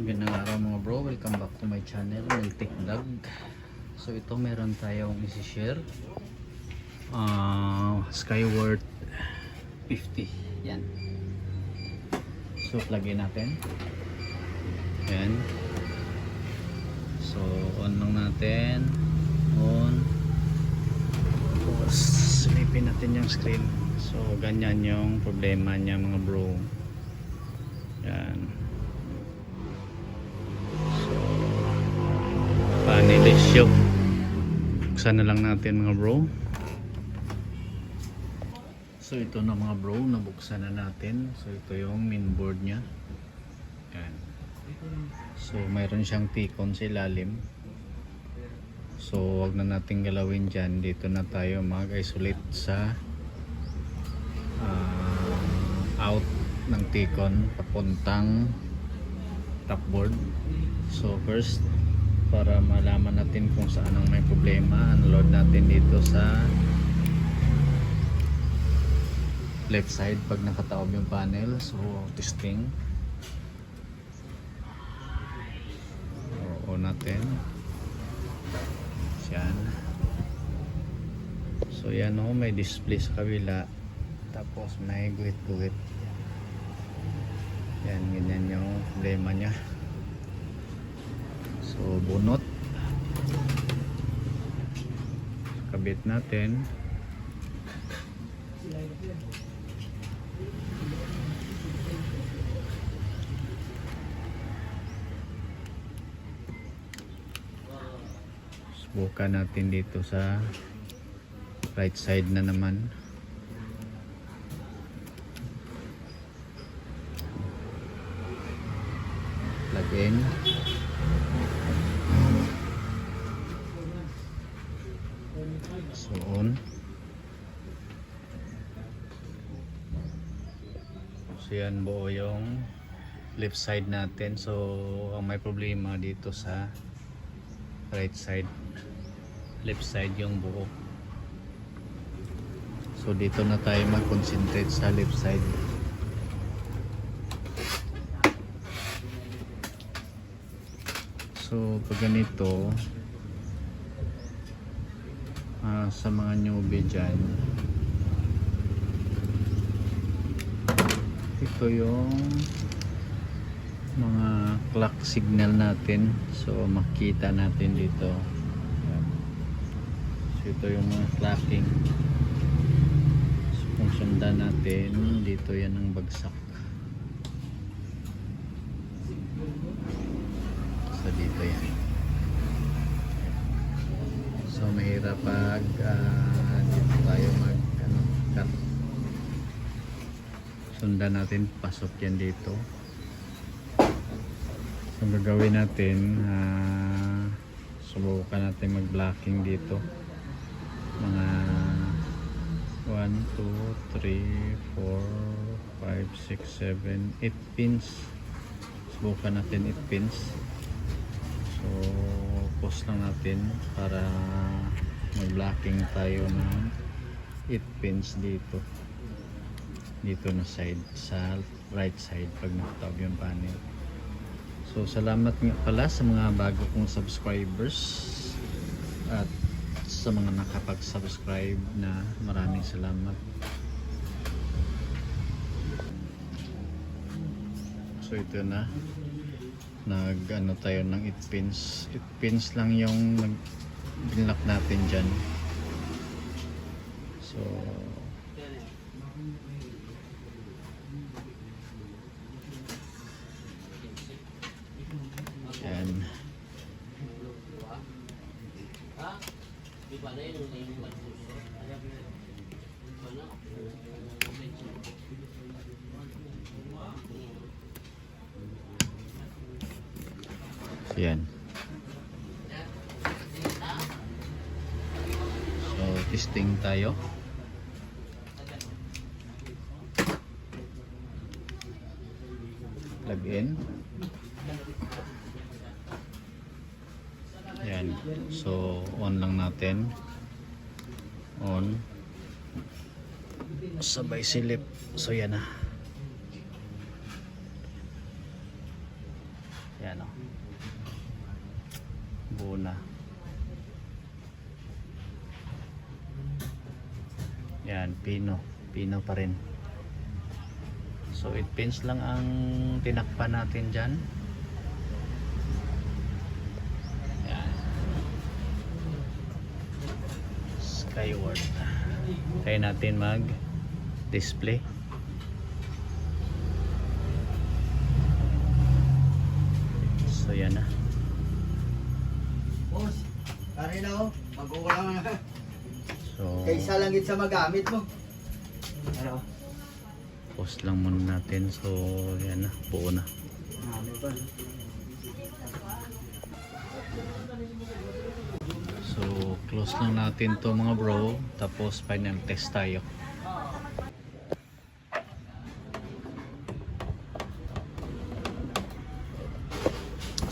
Magandang araw mga bro, welcome back to my channel, Miltech Vlog. So ito meron tayong isi-share Skyward 50. Yan. So plug-in natin. Yan. So on lang natin. On. Tapos silipin natin yung screen. So ganyan yung problema niya mga bro. Yan. Panel issue. Buksan na lang natin mga bro. So ito na mga bro, nabuksan na natin. So ito yung mainboard nya. Yan. So mayroon siyang T-con sa ilalim. So wag na natin galawin dyan. Dito na tayo mag-isolate sa out ng T-con papuntang top board. So first, para malaman natin kung saan ang may problema, unload natin dito sa left side pag nakataob yung panel. So testing, on natin yan. So yan o, may display sa kabila, tapos may guhit-guhit. Yan, ganyan yung problema nya. So bunot, kabit natin. Subukan natin dito sa right side na naman. Plug in. So on. So yan buo yung left side natin. So ang may problema dito sa right side. Left side yung buo. So dito na tayo mag-concentrate sa left side. So pag ganito, sa mga newbie dyan, ito yung mga clock signal natin. So makita natin dito. So ito yung mga clocking. So kung sundan natin dito, yan ang bagsak. So dito yan. So mahirap pag dito tayo cut. Sundan natin, pasok yan dito. So gagawin natin, subukan natin mag-blocking dito. Mga 1, 2, 3, 4, 5, 6, 7, 8 pins. Subukan natin 8 pins. So pause lang natin para mag-blocking tayo ng 8 pins dito na side, sa right side pag nakataob yung panel. So salamat nga pala sa mga bago kong subscribers at sa mga nakapag-subscribe na, maraming salamat. So ito na, nag-ano tayo ng 8 pins. 8 pins lang yung binlock natin dyan. So yan. Yan. So testing tayo. Plug in. Yan. So on lang natin. On. Sabay silip. So yan na. Yan o. Buo na. Yan, pino. Pino pa rin. So 8 pins lang ang tinakpan natin dyan. Yan. Skyward. Kaya natin mag display. So yan na. Boss, kari na ako. Mag-ulang na. So Kaysa lang sa magamit mo. Ano? post lang muna natin. So yan na, buo na. Ano ba? So close lang natin to mga bro. Tapos final test tayo.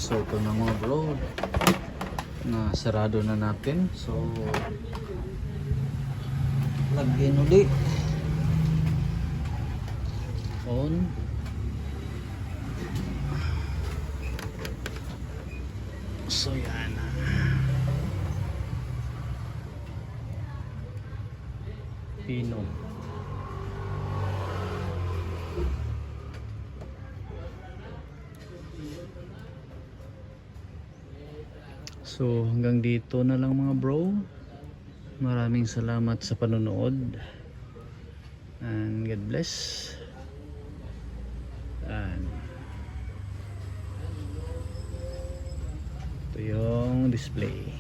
So ito na mga bro, na sarado na natin. So lagyan ulit on. So yan. Pino. So hanggang dito na lang mga bro. Maraming salamat sa panonood. And God bless. And ito yung display.